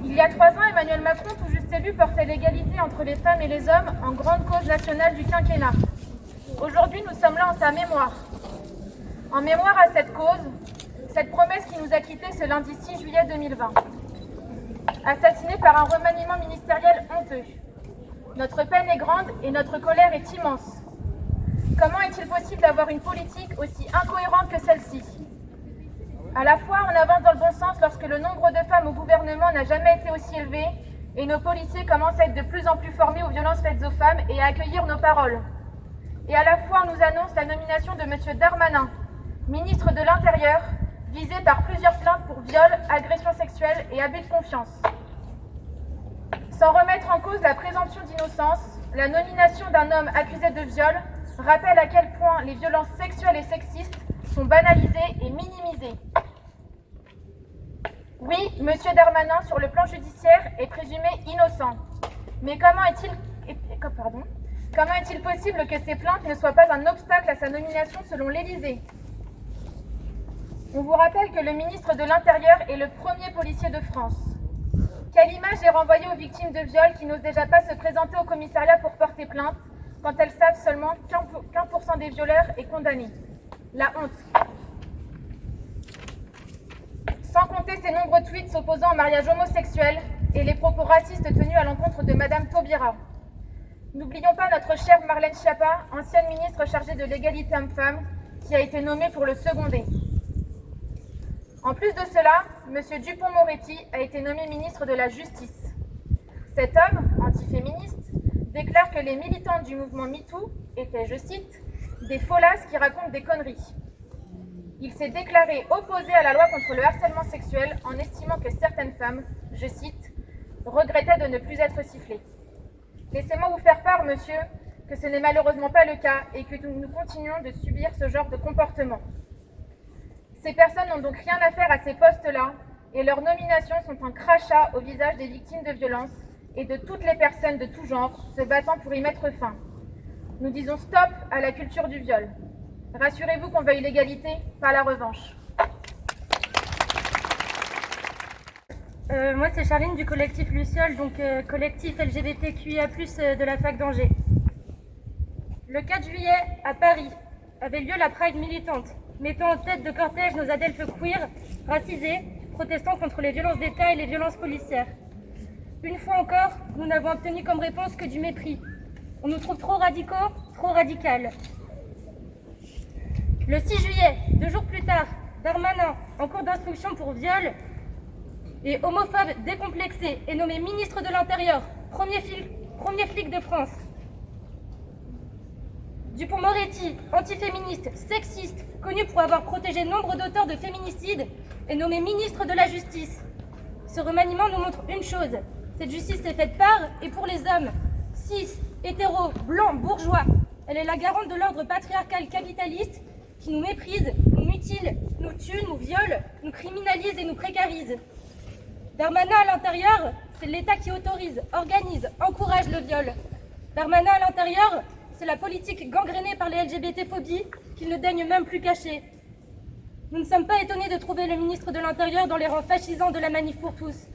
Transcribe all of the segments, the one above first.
Il y a 3 ans, Emmanuel Macron, tout juste élu, portait l'égalité entre les femmes et les hommes en grande cause nationale du quinquennat. Aujourd'hui, nous sommes là en sa mémoire. En mémoire à cette cause, cette promesse qui nous a quittés ce lundi 6 juillet 2020. Assassiné par un remaniement ministériel honteux. Notre peine est grande et notre colère est immense. Comment est-il possible d'avoir une politique aussi incohérente que celle-ci ? À la fois, on avance dans le bon sens lorsque le nombre de femmes au gouvernement n'a jamais été aussi élevé et nos policiers commencent à être de plus en plus formés aux violences faites aux femmes et à accueillir nos paroles. Et à la fois, on nous annonce la nomination de M. Darmanin, ministre de l'Intérieur, visé par plusieurs plaintes pour viol, agression sexuelle et abus de confiance. Sans remettre en cause la présomption d'innocence, la nomination d'un homme accusé de viol rappelle à quel point les violences sexuelles et sexistes sont banalisées et minimisées. Oui, M. Darmanin, sur le plan judiciaire, est présumé innocent. Mais comment est-il possible que ces plaintes ne soient pas un obstacle à sa nomination selon l'Élysée ? On vous rappelle que le ministre de l'Intérieur est le premier policier de France. Quelle image est renvoyée aux victimes de viol qui n'osent déjà pas se présenter au commissariat pour porter plainte quand elles savent seulement qu'1% des violeurs est condamné ? La honte. Sans compter ces nombreux tweets s'opposant au mariage homosexuel et les propos racistes tenus à l'encontre de Madame Taubira. N'oublions pas notre chère Marlène Schiappa, ancienne ministre chargée de l'égalité homme-femme, qui a été nommée pour le seconder. En plus de cela, M. Dupond-Moretti a été nommé ministre de la Justice. Cet homme, antiféministe, déclare que les militantes du mouvement MeToo étaient, je cite, des folasses qui racontent des conneries. Il s'est déclaré opposé à la loi contre le harcèlement sexuel en estimant que certaines femmes, je cite, regrettaient de ne plus être sifflées. Laissez-moi vous faire part, monsieur, que ce n'est malheureusement pas le cas et que nous continuons de subir ce genre de comportement. Ces personnes n'ont donc rien à faire à ces postes-là et leurs nominations sont un crachat au visage des victimes de violences et de toutes les personnes de tout genre se battant pour y mettre fin. Nous disons stop à la culture du viol. Rassurez-vous qu'on veuille l'égalité, pas la revanche. Moi, c'est Charline du collectif Luciole, donc collectif LGBTQIA+, de la fac d'Angers. Le 4 juillet, à Paris, avait lieu la Pride militante, mettant en tête de cortège nos adelphes queer, racisés, protestant contre les violences d'État et les violences policières. Une fois encore, nous n'avons obtenu comme réponse que du mépris. On nous trouve trop radicaux, trop radicales. Le 6 juillet, 2 jours plus tard, Darmanin, en cours d'instruction pour viol, et homophobe décomplexé, est nommé ministre de l'Intérieur, premier flic de France. Dupond-Moretti, antiféministe, sexiste, connu pour avoir protégé nombre d'auteurs de féminicides, est nommé ministre de la Justice. Ce remaniement nous montre une chose, cette justice est faite par et pour les hommes, cis, hétéros, blancs, bourgeois. Elle est la garante de l'ordre patriarcal capitaliste qui nous méprise, nous mutile, nous tue, nous viole, nous criminalise et nous précarise. Darmanin à l'intérieur, c'est l'État qui autorise, organise, encourage le viol. Darmanin à l'intérieur, c'est la politique gangrénée par les LGBT-phobies qu'il ne daigne même plus cacher. Nous ne sommes pas étonnés de trouver le ministre de l'Intérieur dans les rangs fascisants de la Manif pour tous.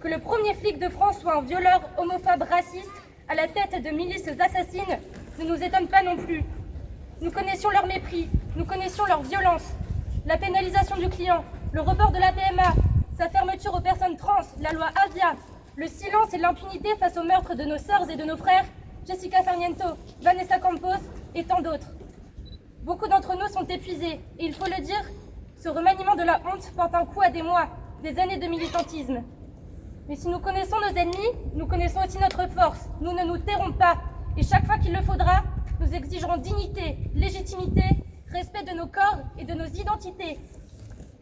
Que le premier flic de France soit un violeur homophobe raciste à la tête de milices assassines ne nous étonne pas non plus. Nous connaissions leur mépris, nous connaissions leur violence, la pénalisation du client, le report de la PMA, sa fermeture aux personnes trans, la loi Avia, le silence et l'impunité face au meurtre de nos sœurs et de nos frères, Jessica Sarmiento, Vanessa Campos et tant d'autres. Beaucoup d'entre nous sont épuisés et il faut le dire, ce remaniement de la honte porte un coup à des mois, des années de militantisme. Mais si nous connaissons nos ennemis, nous connaissons aussi notre force. Nous ne nous tairons pas et chaque fois qu'il le faudra, nous exigerons dignité, légitimité, respect de nos corps et de nos identités.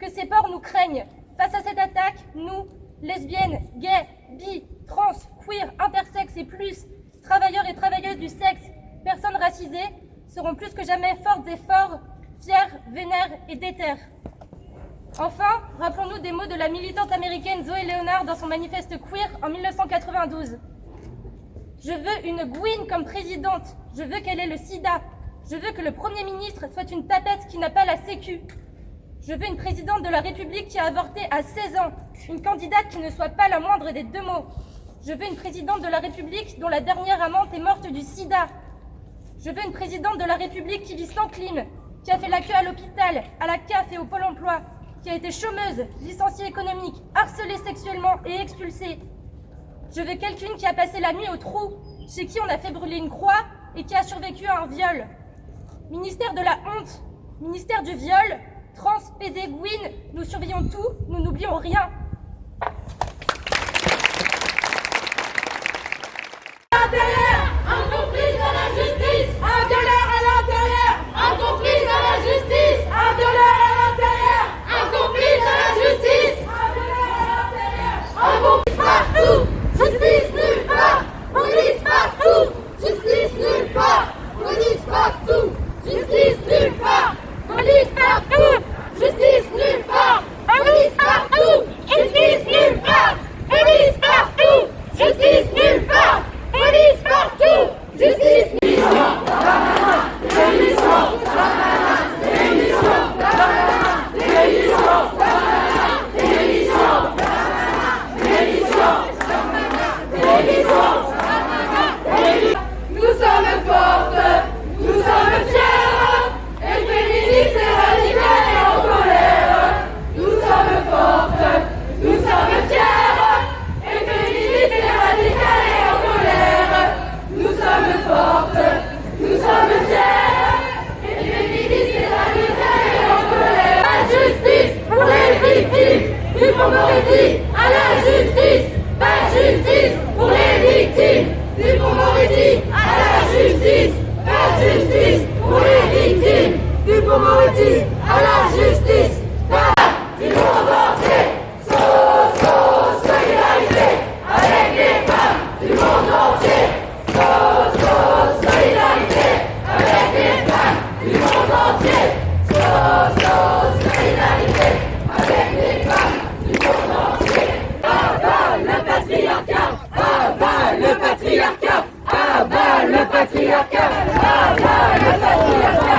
Que ces porcs nous craignent. Face à cette attaque, nous, lesbiennes, gays, bi, trans, queer, intersexes et plus, travailleurs et travailleuses du sexe, personnes racisées, seront plus que jamais fortes et forts, fiers, vénères et déter. Enfin, rappelons-nous des mots de la militante américaine Zoé Leonard dans son manifeste queer en 1992. Je veux une Gwyn comme présidente. Je veux qu'elle ait le sida. Je veux que le Premier ministre soit une tapette qui n'a pas la sécu. Je veux une présidente de la République qui a avorté à 16 ans. Une candidate qui ne soit pas la moindre des deux mots. Je veux une présidente de la République dont la dernière amante est morte du sida. Je veux une présidente de la République qui vit sans clim, qui a fait la queue à l'hôpital, à la CAF et au Pôle emploi, qui a été chômeuse, licenciée économique, harcelée sexuellement et expulsée. Je veux quelqu'une qui a passé la nuit au trou, chez qui on a fait brûler une croix et qui a survécu à un viol. Ministère de la honte, ministère du viol, trans, PD, Gwyn, nous surveillons tout, nous n'oublions rien. Incomplice à la justice, un violeur à l'intérieur. Incomplice à la justice, un violeur à l'intérieur. Incomplice à la justice, un violeur à l'intérieur. Incomplice partout, justice nulle part. Police partout, justice nulle part. Police partout, justice nulle part. Police partout, justice nulle part. Police partout, justice nulle part. Police partout, justice nulle part. Police partout, justice nulle Nous sommes fortes, nous sommes fières, et féministes et radicales et en colère. Nous sommes fortes, nous sommes fières, et féministes et radicales et en colère. Nous sommes fortes, nous sommes fières, et féministes et radicales et en colère. La justice pour les victimes du Pont-Moretti, à la justice, pas justice pour les victimes du Pont-Moretti, à la justice, pas justice pour les victimes du Pont-Moretti, à la justice, pas du monde entier. Solidarité avec les femmes du monde entier. Solidarité avec les femmes du monde entier. Solidarité avec les femmes du monde entier. Abat le patriarcat, abat le patriarcat, abat le patriarcat, abat le patriarcat,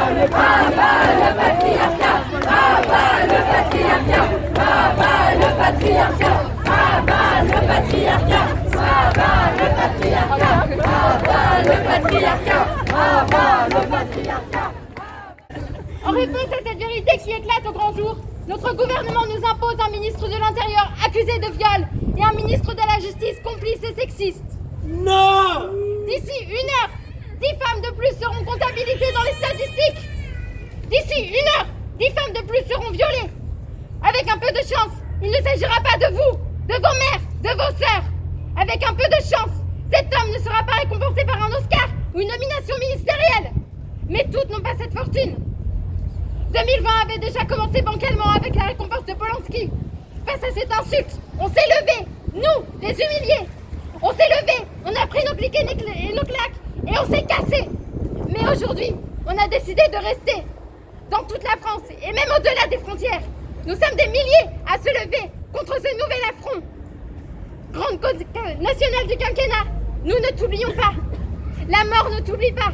abat le patriarcat, abat le patriarcat, abat le patriarcat, abat le patriarcat, abat le patriarcat, abat le patriarcat, abat le patriarcat. En réponse à cette vérité qui éclate au grand jour, notre gouvernement nous impose un ministre de l'Intérieur accusé de viol et un ministre de la Justice complice et sexiste. Non! D'ici 1 heure, 10 femmes de plus seront comptabilisées dans les statistiques. D'ici 1 heure, 10 femmes de plus seront violées. Avec un peu de chance, il ne s'agira pas de vous, de vos mères, de vos sœurs. Avec un peu de chance, cet homme ne sera pas récompensé par un Oscar ou une nomination ministérielle. Mais toutes n'ont pas cette fortune. 2020 avait déjà commencé bancalement avec la récompense de Polanski. Face à cette insulte, on s'est levé, nous, les humiliés. On s'est levé, on a pris nos clics et nos claques et on s'est cassé. Mais aujourd'hui, on a décidé de rester dans toute la France et même au-delà des frontières. Nous sommes des milliers à se lever contre ce nouvel affront. Grande cause nationale du quinquennat, nous ne t'oublions pas. La mort ne t'oublie pas.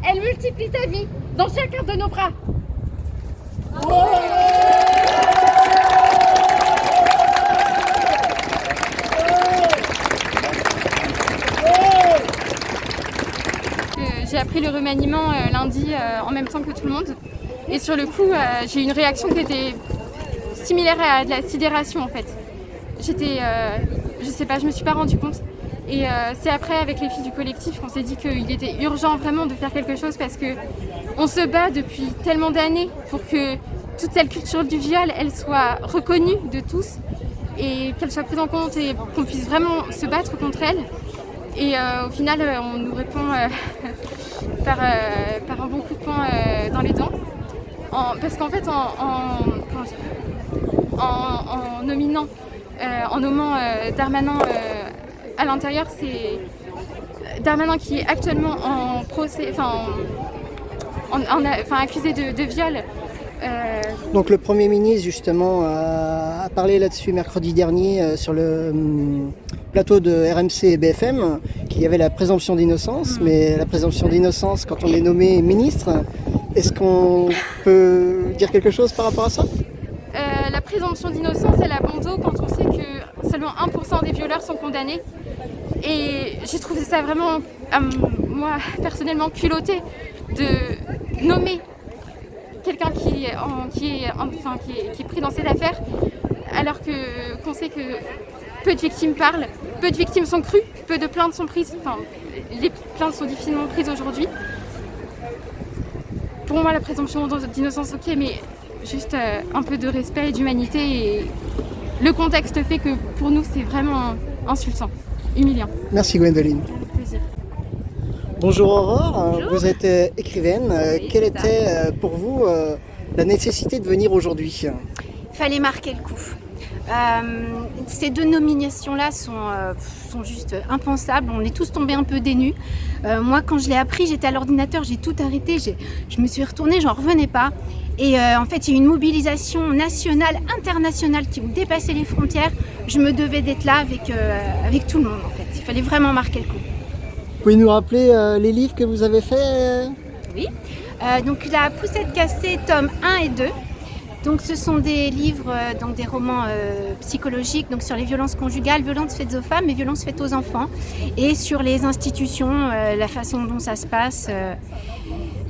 Elle multiplie ta vie dans chacun de nos bras. J'ai appris le remaniement lundi en même temps que tout le monde. Et sur le coup, j'ai eu une réaction qui était similaire à de la sidération en fait. J'étais, je sais pas, je me suis pas rendu compte. Et c'est après, avec les filles du collectif, qu'on s'est dit qu'il était urgent vraiment de faire quelque chose parce que on se bat depuis tellement d'années pour que toute cette culture du viol, elle soit reconnue de tous et qu'elle soit prise en compte et qu'on puisse vraiment se battre contre elle. Et au final, on nous répond par un bon coup de poing dans les dents. Parce qu'en fait, en nommant Darmanin à l'intérieur, c'est Darmanin qui est actuellement en procès, accusé de viol Donc le Premier ministre justement a parlé là-dessus mercredi dernier sur le plateau de RMC et BFM qu'il y avait la présomption d'innocence, mais la présomption d'innocence quand on est nommé ministre, est-ce qu'on peut dire quelque chose par rapport à ça? La présomption d'innocence, elle a bon dos quand on sait que seulement 1% des violeurs sont condamnés. Et j'ai trouvé ça vraiment, moi personnellement, culotté de nommer quelqu'un qui est pris dans cette affaire, alors qu'on sait que peu de victimes parlent, peu de victimes sont crues, peu de plaintes sont prises, les plaintes sont difficilement prises aujourd'hui. Pour moi, la présomption d'innocence, ok, mais juste un peu de respect et d'humanité. Et le contexte fait que pour nous, c'est vraiment insultant, humiliant. Merci Gwendoline. Avec plaisir. Bonjour Aurore, Bonjour. Vous êtes écrivaine. Oui, Quelle c'est ça. était pour vous la nécessité de venir aujourd'hui? Fallait marquer le coup. Ces deux nominations-là sont juste impensables. On est tous tombés un peu dénus. Moi, quand je l'ai appris, j'étais à l'ordinateur, j'ai tout arrêté. Je me suis retournée, j'en revenais pas. Et en fait, il y a eu une mobilisation nationale, internationale qui ont dépassé les frontières. Je me devais d'être là avec tout le monde, en fait. Il fallait vraiment marquer le coup. Vous pouvez nous rappeler les livres que vous avez faits? Oui. Donc, La Poussette cassée, tome 1 et 2. Donc ce sont des livres, donc des romans psychologiques donc sur les violences conjugales, violences faites aux femmes et violences faites aux enfants, et sur les institutions, la façon dont ça se passe.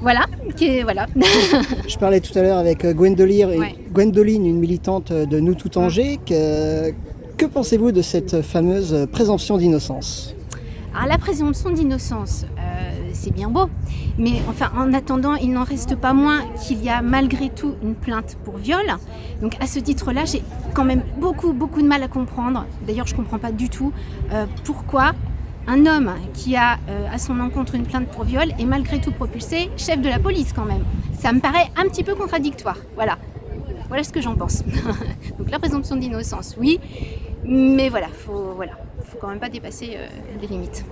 Voilà. Je parlais tout à l'heure avec Gwendoline, Ouais. Gwendoline, une militante de Nous Tout Angers. Que pensez-vous de cette fameuse présomption d'innocence? Alors la présomption d'innocence, c'est bien beau, mais enfin en attendant, il n'en reste pas moins qu'il y a malgré tout une plainte pour viol. Donc à ce titre-là, j'ai quand même beaucoup de mal à comprendre. D'ailleurs, je ne comprends pas du tout pourquoi un homme qui a à son encontre une plainte pour viol est malgré tout propulsé chef de la police quand même. Ça me paraît un petit peu contradictoire. Voilà ce que j'en pense. Donc la présomption d'innocence, oui, mais faut quand même pas dépasser les limites.